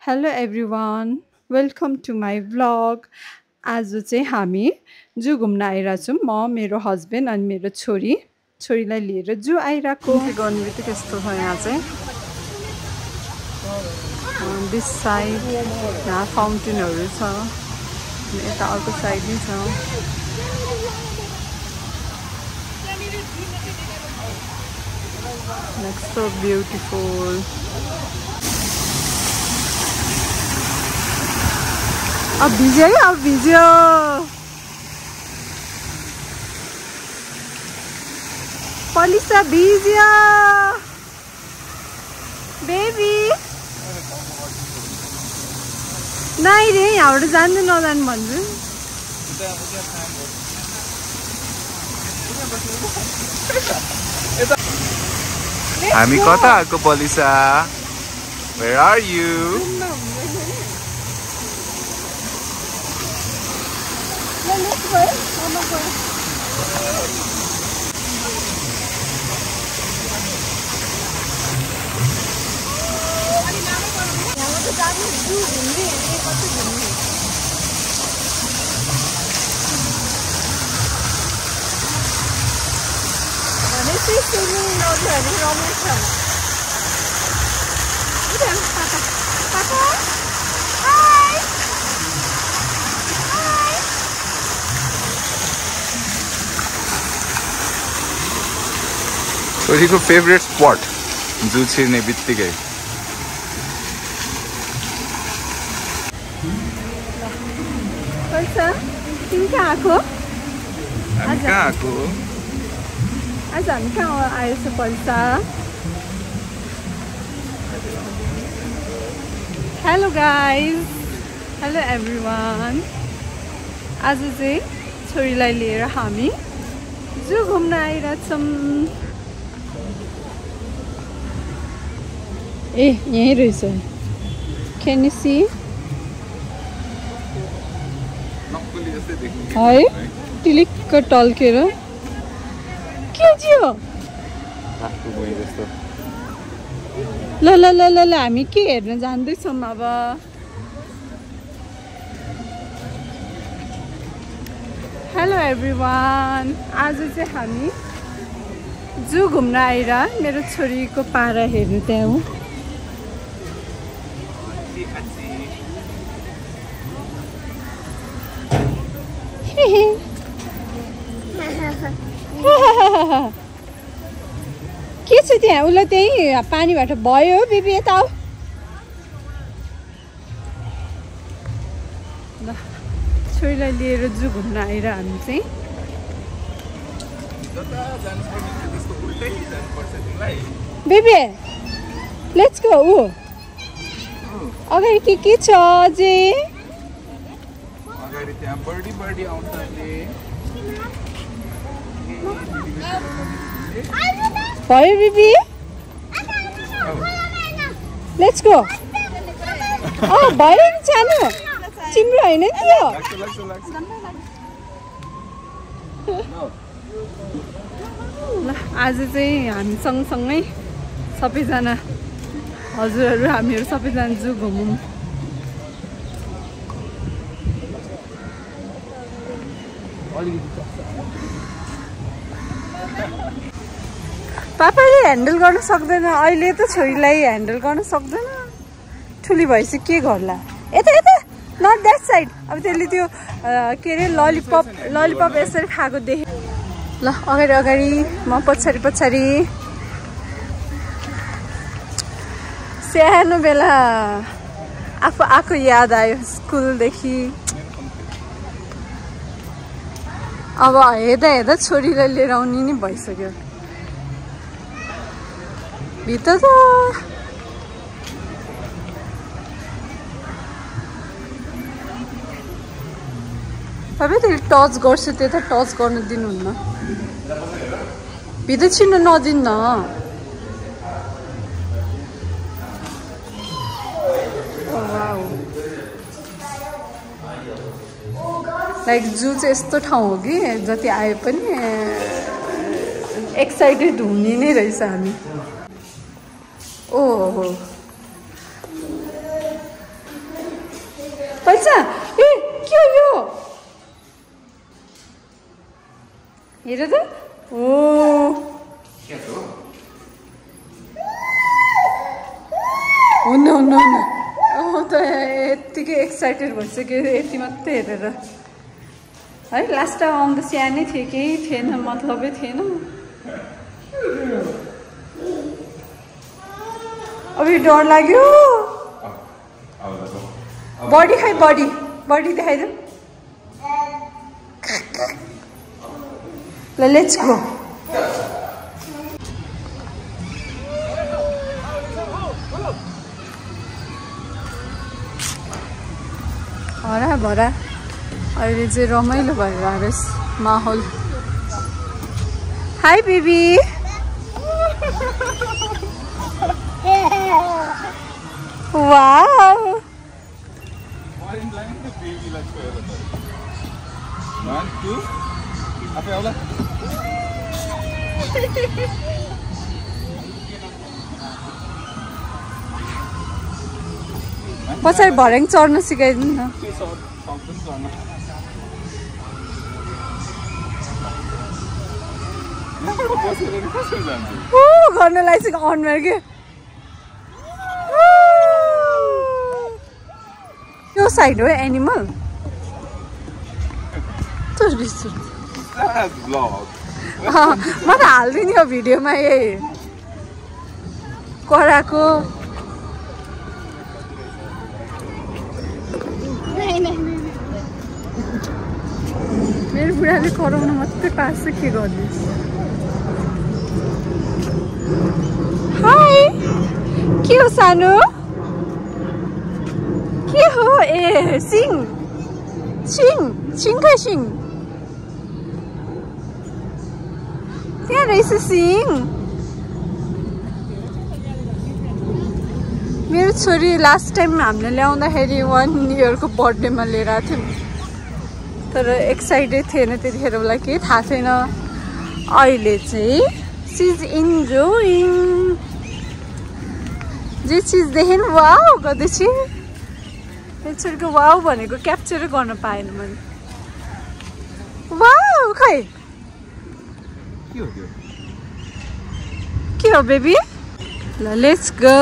Hello everyone, welcome to my vlog. आज चाहिँ हामी जू घुम्न आइरहेको छौँ म मेरो हस्बेन्ड अनि मेरो छोरीलाई लिएर जू आइरहेको गर्ने बित्तिकै यस्तो छ यहाँ चाहिँ दिस साइड यहाँ फाउन्टेनहरू छ यता अर्को साइड नै छ Looks so beautiful. अब भिज्यो पलिसा भिज्यो बेबी नाइ रे यहाँबाट जान्दै नजानु भन्छु हामी कता आएको पलिसा Where are you? छोरीको फेभरेट स्पट जू छिर्ने बित्तिकै तिमी कहाँ आएको आज हामी कहाँ आएछ पैसा हेलो गाइज हेलो एभ्रिवान आज चाहिँ छोरीलाई लिएर हामी जू घुम्न आइरहेछौँ ए यहीँ रहेछ क्यान यु सी है टिलिक्क टल्केर के जियो ल ल ल ल ल हामी के हेर्न जाँदैछौँ अब हेलो एभ्रिवान आज चाहिँ हामी जू घुम्न आएर मेरो छोरीको पारा हेर्नु त्यहाँ हो के छ त्यहाँ उसलाई त्यही पानीबाट भयो बेबी यता आऊ ल छोरीलाई लिएर जू घुम्न आएर हामी चाहिँ बेबी लेट्स गो ऊ अगाडि के छ अझै अगाडि त्यहाँ बर्डी आउँछ भयो बेबी लेट्स गो भयो नि सानो तिम्रो होइन त्यो ल आज चाहिँ हामी सँगसँगै सबैजना हजुरहरू हामीहरू सबैजना जू घुमौँ पापाले ह्यान्डल गर्न सक्दैन अहिले त छोरीलाई ह्यान्डल गर्न सक्दैन ठुली भएपछि के गर्ला यता यता नट द्याट साइड अब त्यसले त्यो के अरे ललिपप यसरी खाएको देखेँ ल अगाडि अगाडि म पछाडि सानो बेला आफू आएको याद आयो स्कुलदेखि अब हेर्दा छोरीलाई लिएर आउने नि भइसक्यो भित्र त तपाईँ त्यसले टच गर्छु त्यता टच गर्न दिनुहुन्न भित्र छिर्न नदिन्न लाइक जू चाहिँ यस्तो ठाउँ हो कि जति आए पनि एक्साइटेड हुने नै रहेछ हामी ओहो रहेछ ए के हो यो हेर त ओ हुन्न हुन्न हुन्न त यत्तिकै एक्साइटेड भइसक्यो यति मात्रै हेरेर है लास्ट टाइम आउँदा सानै थियो केही थिएन मतलबै थिएन अब यो डर लाग्यो बडी खाइ बडी देखाइदेऊ ल लेट्स गो हरा भरा अहिले चाहिँ रमाइलो भएर आएछ माहौल हाई बेबी वाउ पछाडि भर्याङ चढ्न सिकाइदिनु न गर्न लागिसक्यो अनुहार के यो साइड हो एनिमल म त हाल्दिनँ यो भिडियोमा यही कराको मेरो बुढाले कराउन मात्रै पार्छ के गर्दैछ हाई के हो सानो के हो ए सिङ खै सिङ त्यहाँ रहेछ सिङ मेरो छोरी लास्ट टाइम हामीले ल्याउँदाखेरि 1 इयरको बर्थडेमा लिएर आएको थियौँ तर एक्साइटेड थिएन त्यतिखेर उसलाई केही थाहा थिएन अहिले चाहिँ सी इज इन्जोइङ जे चिज देखेँ वाउ गर्दैछु मेरो छोरीको वाउ भनेको क्याप्चरै गर्न पाएन मैले वाउ खै के हो बेबी ल लेट्स गो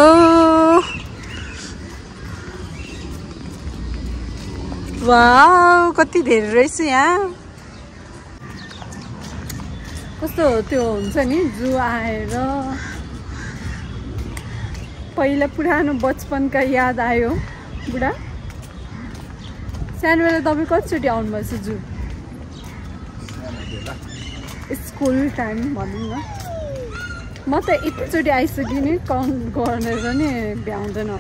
वाउ कति धेरै रहेछ यहाँ कस्तो त्यो हुन्छ नि जू आएर पहिला पुरानो बचपनका याद आयो बुढा सानो बेला तपाईँ कतिचोटि आउनुभएछ जू स्कुल टाइम भनौँ न म त एकचोटि आइसकेँ नि काउन्ट गरेर नि भ्याउँदैन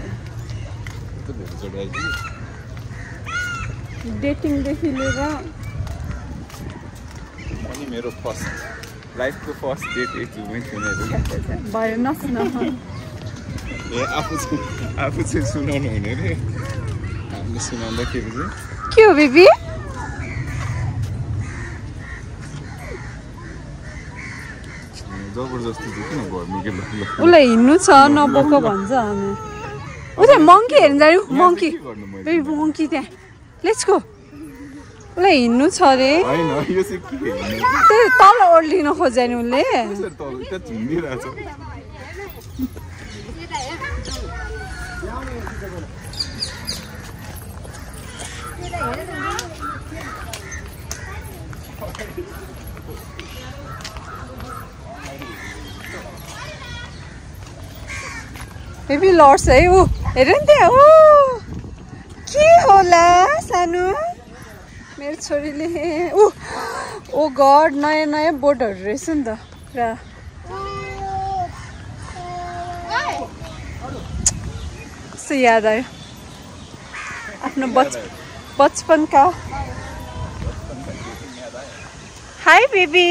डेटिङदेखि लिएर मेरो फर्स्ट लाइफको फर्स्ट डेट एकचोटि थियो भयो नसुन ए आफू चाहिँ सुनाउनु हुने रे हामीले सुनाउँदाखेरि चाहिँ के हो बेबी जबरजस्ती चाहिँ किन गर्नु के उसलाई हिँड्नु छ नबोक भन्छ हामी उता मङ्की हेर्नु जानु मङ्की बेबी मङ्की त्यहाँ लेट्स गो उसलाई हिँड्नु छ अरे त्यही तल ओर्लिन खोज्यो नि उसले बेबी लड्छ है ऊ हेर नि त्यहाँ ऊ के होला सानो मेरो छोरीले ऊ ओ गड नयाँ नयाँ बोर्डहरू रहेछ नि त पुरा कस्तो याद आयो आफ्नो बचपनका hi baby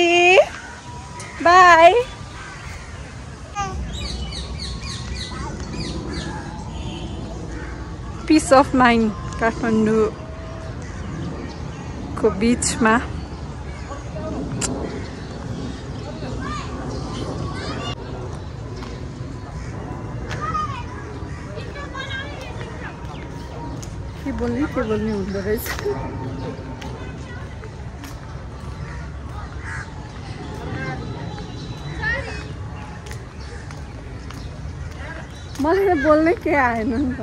bye peace of mind काठमाडौँको बिचमा के बोल्ने हुँदो रहेछ मलाई त बोल्नै के आएन नि त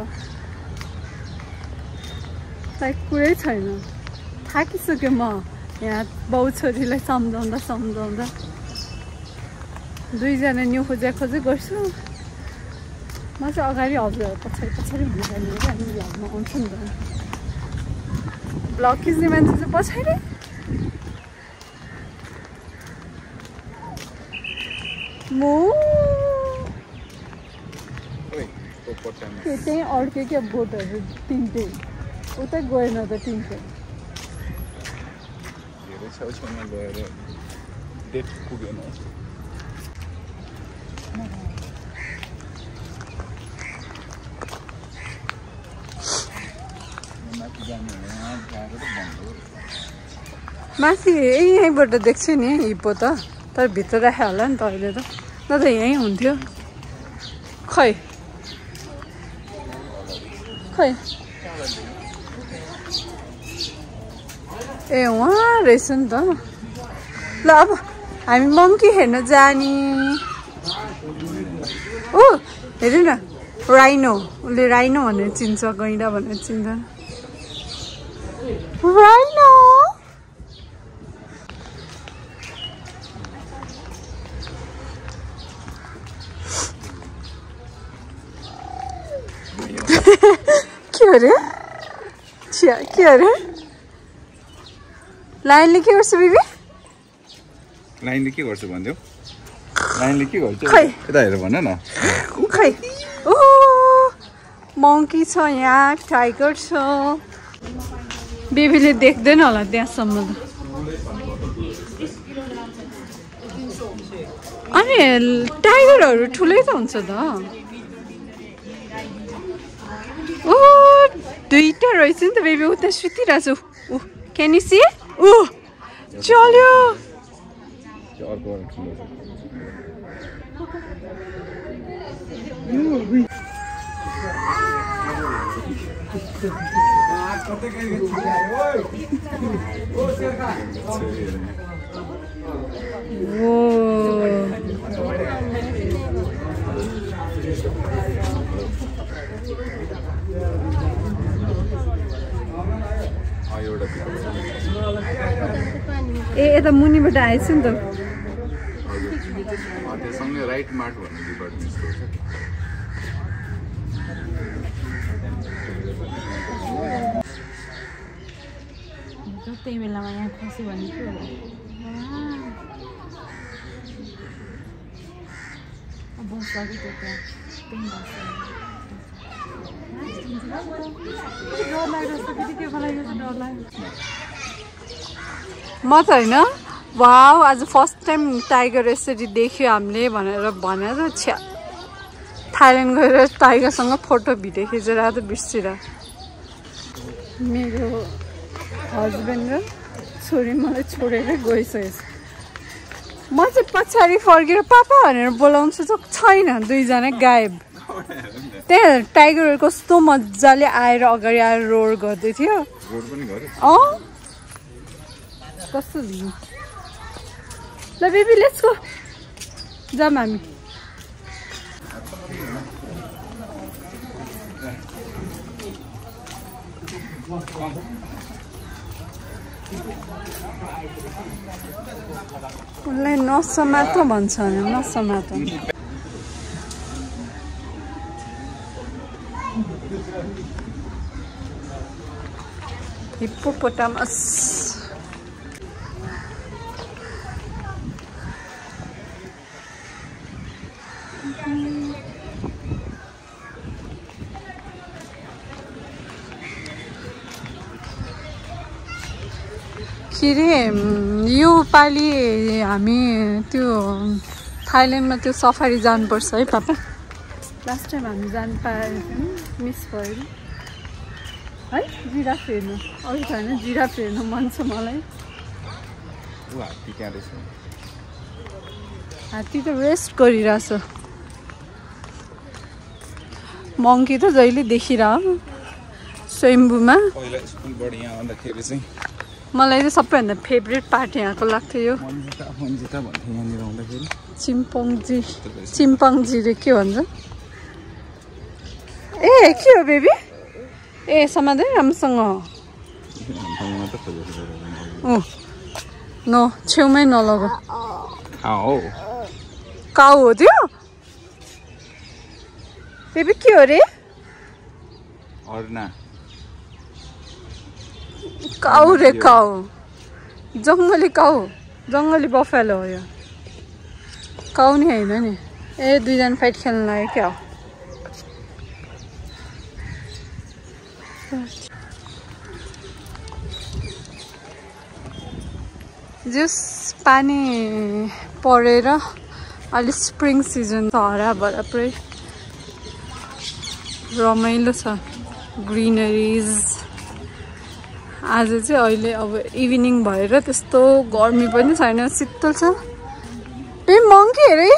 खै कुरै छैन थाकिसक्यो म यहाँ बाउ छोरीलाई सम्झाउँदा दुईजना न्यु खोजे गर्छु म चाहिँ अगाडि हजुर पछाडि भइहाल्नु हामी भ्लगमा आउँछु नि त भ्लग खिच्ने मान्छे चाहिँ पछाडि म त्यहीँ अड्क्यो क्या बोटहरू तिनटै उतै गएन त तिनटै धेरै छेउछाउमा गएर डेट पुगेन माथि यहीँबाट देख्छु नि हिप्पो त तर भित्र राख्यो होला नि त अहिले त न त यहीँ हुन्थ्यो खै ए उहाँ रहेछ नि त ल अब हामी मङ्की हेर्न जाने ओ हेर्नु न राइनो उसले राइनो भनेर चिन्छ गैँडा भनेर चिन्छ राइनो के अरे के अरे लाइनले के गर्छ बेबी लाइनले के गर्छ भन्दियो लाइनले के गर्छ यता हेर भन न खै ओ मङ्की छ यहाँ टाइगर छ बेबीले देख्दैन होला त्यहाँसम्म त अनि टाइगरहरू ठुलै त हुन्छ त ओ दुईटा रहेछ नि त बेबी उता सुतिरहेको छु क्यान यु सी ओ चल्यो ए यता मुनिबाट आएछ नि त त्यससँगै राइट मार्ट भन्ने डिपार्टमेन्ट स्टोर छ त्यही बेलामा यहाँ खस्यो भने के होला बस लाग्यो त्यो त्यहाँ त्यहीँ म त होइन वाउ आज फर्स्ट टाइम टाइगर यसरी देख्यो हामीले भनेर छ्या थाइल्यान्ड गएर टाइगरसँग फोटो भिडियो खिचेर त बिर्सिएर मेरो हस्बेन्ड र छोरी मलाई छोडेरै गइसकेछ म चाहिँ पछाडि फर्केर पापा भनेर बोलाउँछु त छैन दुईजना गायब त्यहाँ टाइगर कस्तो मजाले आएर अगाडि आएर रोड गर्दै थियो कस्तो ल बेबी लेट्स गो जाम हामी उसलाई नसमात भन्छ भने नसमात हिप्पोपोटामस के अरे यो पालि हामी त्यो थाइल्यान्डमा त्यो सफारी जानुपर्छ है पापा लास्ट टाइम हामी जानु पाएँ मिस भयो है जिराफ हेर्नु अरू त होइन जिराफ हेर्नु मन छ मलाई हात्ती त रेस्ट गरिरहेछ मङ्की त जहिले देखिरह स्वयम्भूमा पहिला स्कुलबाट यहाँ आउँदाखेरि चाहिँ मलाई चाहिँ सबैभन्दा फेभरेट पार्ट यहाँको लाग्थ्यो यो मन्जिता भन्थ्यो यहाँनिर आउँदाखेरि चिम्पङजीले के भन्छ ए के हो बेबी ए समाधै राम्रोसँग न छेउमै नलग काउ हो त्यो बेबी के हो रे काउ रे काउ जङ्गली काउ जङ्गली बफेलो हो यो काउ नि होइन नि ए दुईजना फाइट खेल्न लाग्यो क्या जस पानी परेर अलि स्प्रिङ सिजन छ हराभरा पुरै रमाइलो छ ग्रिनरिज आज चाहिँ अहिले अब इभिनिङ भएर त्यस्तो गर्मी पनि छैन शीतल छ ए मङ्की हेरे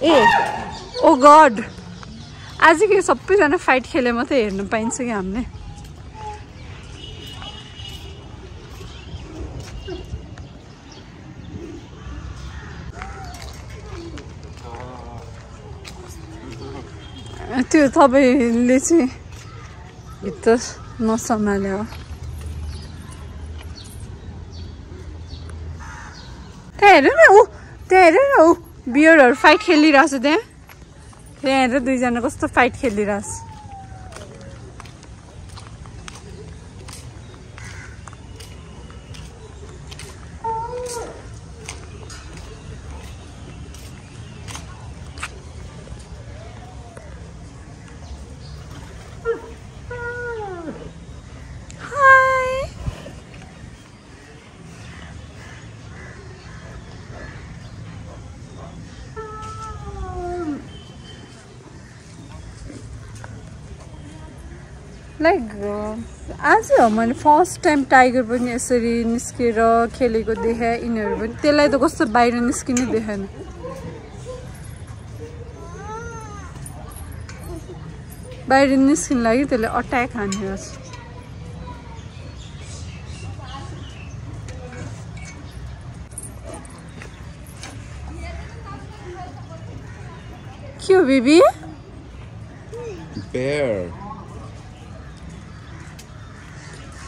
ए ओ गड आज के सबैजना फाइट खेले मात्रै हेर्न पाइन्छ कि हामीले त्यो तपाईँले चाहिँ भित्र नसम्हाल्यो हो त्यहाँ हेर न ऊ त्यहाँ हेर न ऊ बियरहरू फाइट खेलिरहेछ त्यहाँ हेर दुईजना कस्तो फाइट खेलिरहेछ लाइक आज हो मैले फर्स्ट टाइम टाइगर पनि यसरी निस्केर खेलेको देखेँ यिनीहरू पनि त्यसलाई त कस्तो बाहिर निस्किनै देखेन बाहिर निस्किन लागि त्यसले अट्याक हानेको छ के हो बेबी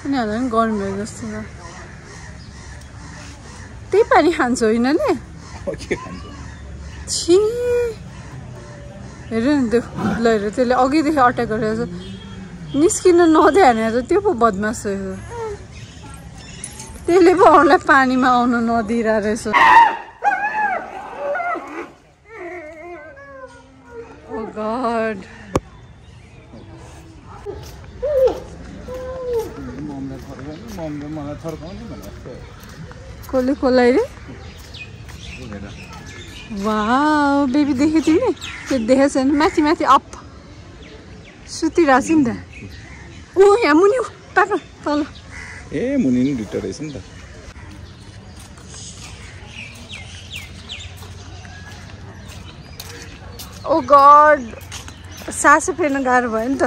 उनीहरूलाई पनि गर्नुभयो जस्तो छ त्यही पानी खान्छ यिनीहरूले छि हेर न त्यो ल हेर त्यसले अघिदेखि अट्याक गरिरहेको छ निस्किन नदिए भने त त्यो पो बदमास रहेछ त्यसले पो अरूलाई पानीमा आउनु नदिइरहेको रहेछ ओ गड कसले कसलाई रे वाउ बेबी देखेको थियौ नि त्यो देखेको छैन माथि माथि अप सुतिरहेको छ नि त ऊ यहाँ मुनि पाक तल ए मुनि नि भित्र रहेछ नि त ओ गड सासै फेर्न गाह्रो भयो नि त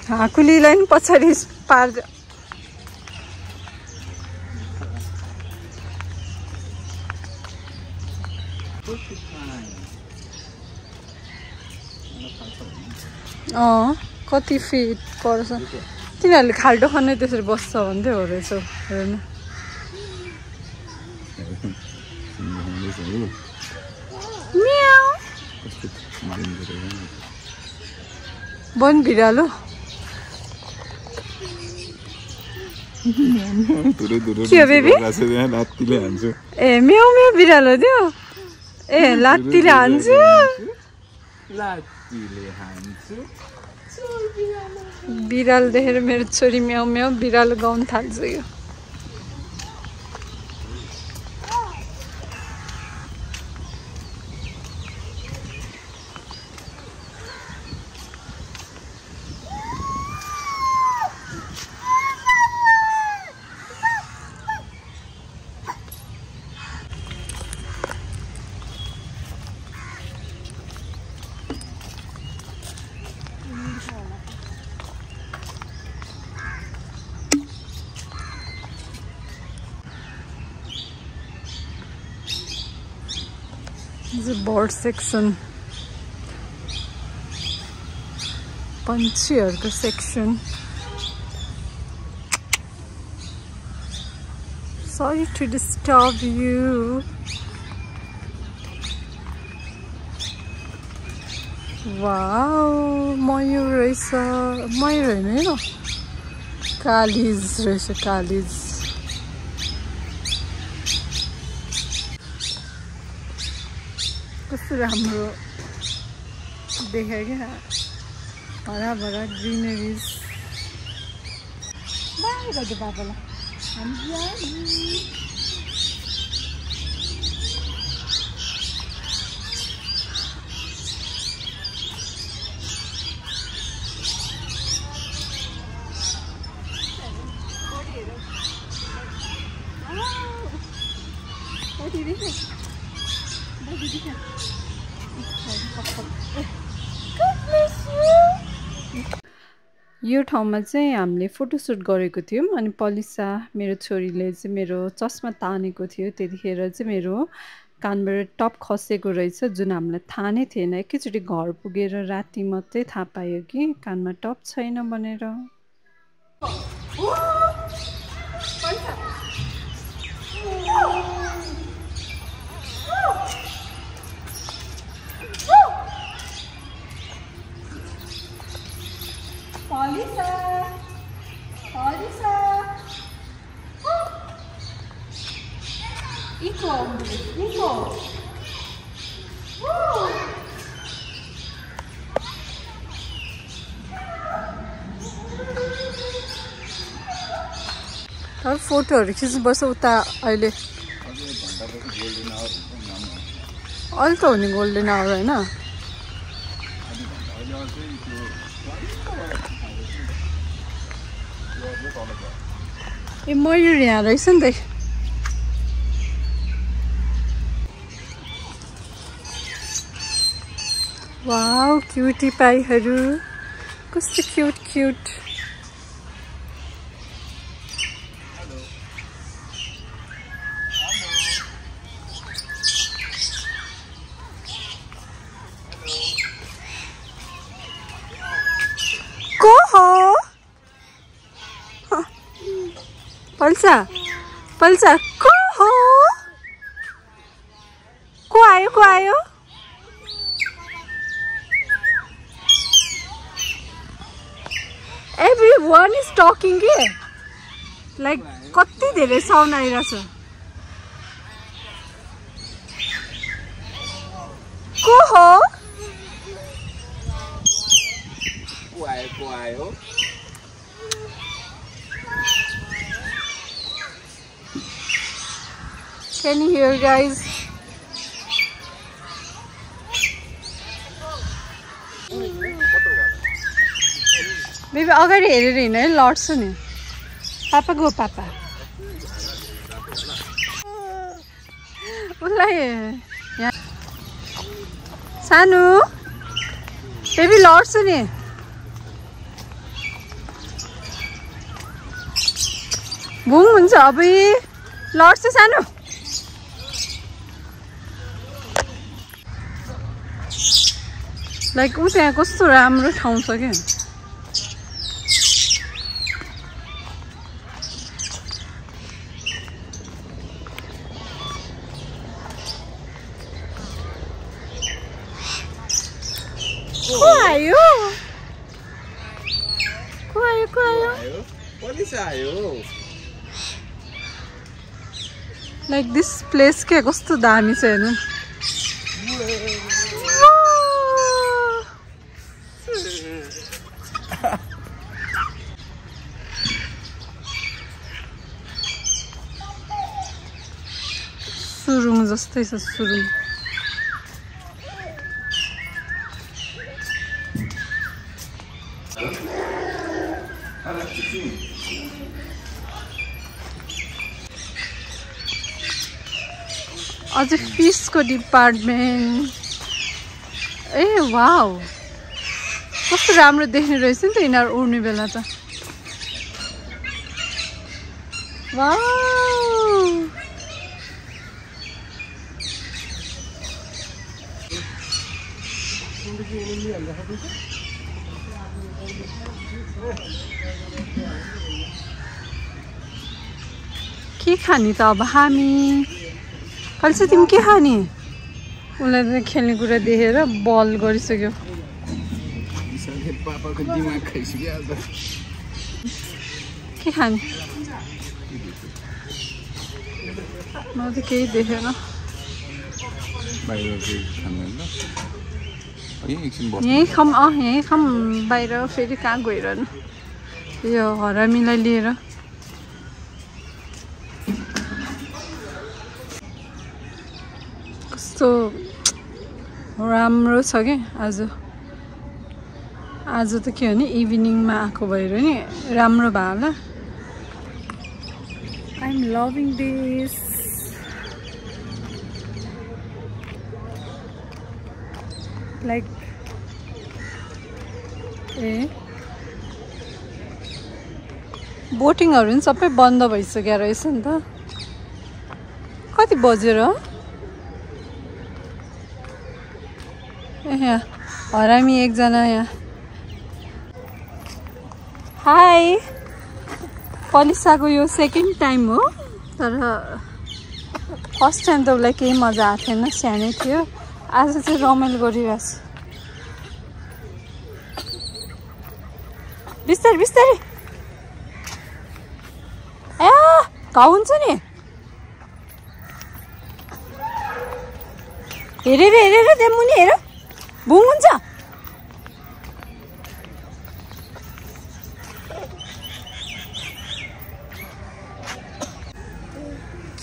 हाकुलीलाई नि पछाडि पार्छ कति फिट पर्छ तिनीहरूले खाल्टो खन्नै त्यसरी बस्छ भन्दै हो रहेछ हेर्नु बन बिरालो के हो बेबी ए म्याउ म्याउ बिरालो त्यो ए लात्तीले हान्छु बिरालो देखेर मेरो छोरी म्याउ म्याउ बिरालो गाउन थाल्छ यो The bird section. Panchiyarko section. Sorry to disturb you. Wow, mayur raisa. Mayur haina yo. Kalis raisa, kalis. कस्तो राम्रो देख्यो क्या हराभरा ग्रिनरिज बाई गर्दै बाबालाई यो ठाउँमा चाहिँ हामीले फोटोसुट गरेको थियौँ अनि पलिसा मेरो छोरीले चाहिँ मेरो चस्मा तानेको थियो त्यतिखेर चाहिँ मेरो कानबाट टप खसेको रहेछ जुन हामीलाई थाहा नै थिएन एकैचोटि घर पुगेर राति मात्रै थाहा पायो कि कानमा टप छैन भनेर Polisa, Polisa, Nico, Nico, अब फोटोहरु खिच्नुपर्छ उता अहिले अहिले त हो नि गोल्डन आवर हैन ए मयूर यहाँ रहेछ नि त वाउ क्युटी पाईहरू कस्तो क्युट क्युट को हो पल्सा पल्सा को हो को आयो everyone is talking के like कति धेरै साउन्ड आइरहेछ को हो को आयो Can you hear, guys? Baby, अगाडि हेरेर हिँड है लड्छु नि पापा गो पापा उसलाई यहाँ सानो बेबी लड्छु नि भुङ हुन्छ अब लड्छु सानो लाइक ऊ त्यहाँ कस्तो राम्रो ठाउँ छ क्या लाइक दिस प्लेस के कस्तो दामी छ हेर्नु सुरुङ जस्तै छ सुरुङ अझै फिसको डिपार्टमेन्ट ए वाउ कस्तो राम्रो देख्ने रहेछ नि त यिनीहरू उड्ने बेला त वाउ के खाने त अब हामी कहिले चाहिँ तिमी के खाने उसलाई त खेल्ने कुरा देखेर बल गरिसक्यो के खाने म त केही देखेन यहीँ खाऊँ बाहिर फेरि कहाँ गइरहनु यो हरामीलाई लिएर कस्तो राम्रो छ कि आज त के हो नि इभिनिङमा आएको भएर नि राम्रो भयो होला I am loving this like बोटिङहरू पनि सबै बन्द भइसक्यो रहेछ नि त कति बजेर यहाँ हरामी एकजना यहाँ हाई पलिसाको यो सेकेन्ड टाइम हो तर फर्स्ट टाइम त उसलाई केही मजा आएको थिएन सानै थियो आज चाहिँ रमाइलो गरिरहेको छु बिस्तारै बिस्तारै ए घाउ हुन्छ नि हेरेर त्यहाँ मुनि हेर बुङ हुन्छ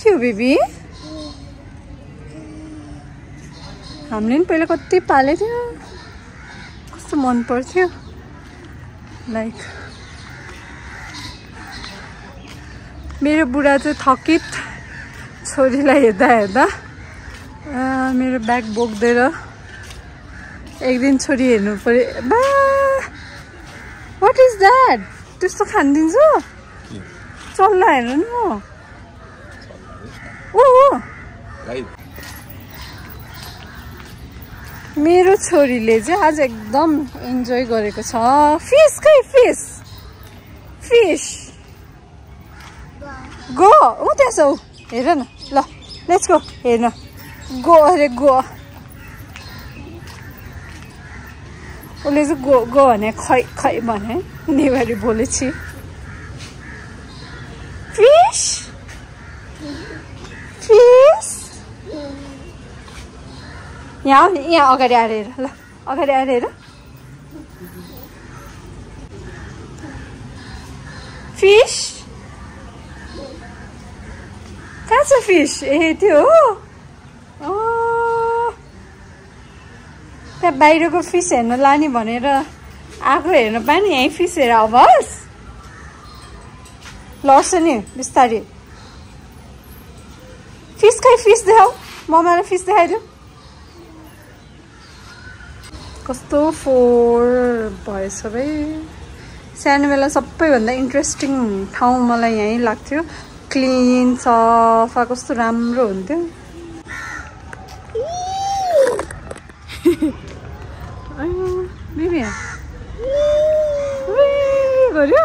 के हो बेबी हामीले पनि पहिला कति पालेको थियो कस्तो मन पर्थ्यो लाइक मेरो बुढा चाहिँ थकित छोरीलाई हेर्दा मेरो ब्याग बोक्दै एक दिन छोरी हेर्नु पर्यो बा व्हाट इज द्याट त्यस्तो खानिदिन्छु चल्ला हेर्नु नि ओ मेरो छोरीले चाहिँ आज एकदम इन्जोय गरेको छ फिस खै फिस गो ऊ त्यहाँ छ ऊ हेर न ल लेट्स गो हेर्न गो अरे गो उसले चाहिँ गो गो भने खै खै भने नेवारी बोलेछि फिस यहाँ अगाडि आएर हेर ल अगाडि आएर हेर फिस कहाँ छ फिस ए त्यो हो त्यहाँ बाहिरको फिस हेर्न लाने भनेर आएको हेर्न पाएँ नि यहीँ फिस हेर आवाज लड्छ नि बिस्तारै फिस खै फिस देखाऊ मम्मालाई फिस देखाइदियो कस्तो फोहोर भएछ भाइ सानो बेला सबैभन्दा इन्ट्रेस्टिङ ठाउँ मलाई यहीँ लाग्थ्यो क्लिन सफा कस्तो राम्रो हुन्थ्यो बेबी गर्यो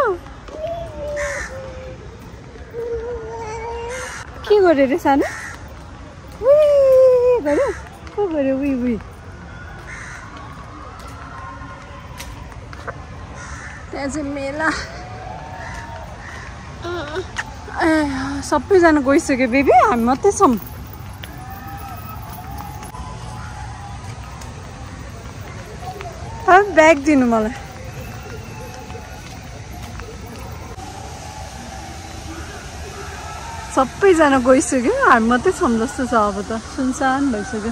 के गर्यो रे सानो गर्यो को गर्यो उही त्यहाँ चाहिँ मेला सबैजना गइसक्यो बेबी हामी मात्रै छौँ ब्याग दिनु मलाई सबैजना गइसक्यो हामी मात्रै छौँ जस्तो छ अब त सुनसान भइसक्यो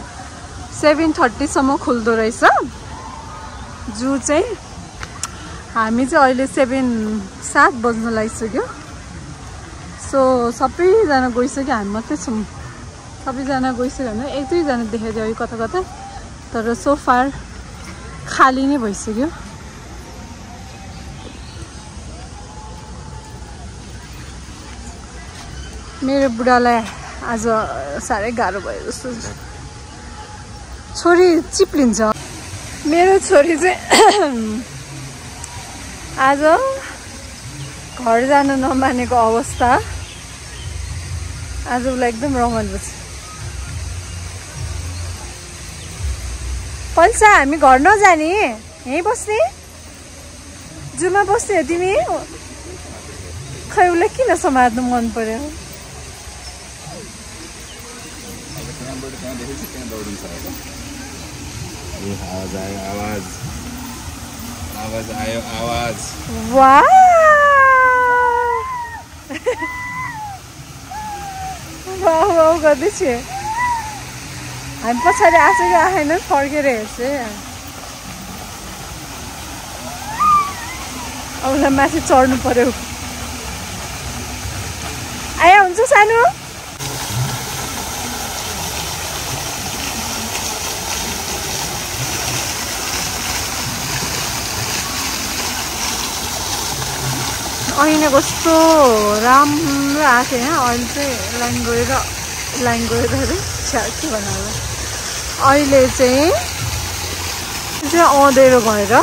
7:30 सम्म खुल्दो रहेछ जू चाहिँ हामी चाहिँ अहिले 7 बज्न लागिसक्यो सो सबैजना गइसक्यो हामी मात्रै छौँ सबैजना गइसक्यो भने एक दुईजना देखाइदियो यो कता कता तर सो फार खाली नै भइसक्यो मेरो बुढालाई आज साह्रै गाह्रो भयो जस्तो छोरी चिप्लिन्छ मेरो छोरी चाहिँ आज घर जान नमानेको अवस्था। आज उसलाई एकदम रमाइलो छ। पल्सा हामी घर नजाने, यहीँ बस्ने, जुमा बस्ने हो तिमी? खै उसलाई किन समात्नु मन पर्यो? आवाज आयो आवाज। वाह वाह वाह गर्दैछु। हामी पछाडि आएको आएन, फर्केर हेर्छु। अब उसलाई माथि चढ्नु पर्यो। आया हुन्छ सानो? ऐना कस्तो राम्रो आएको थियो होइन। अहिले चाहिँ लाइन गएर अरे के भन्नु, अहिले चाहिँ अँधेरो भएर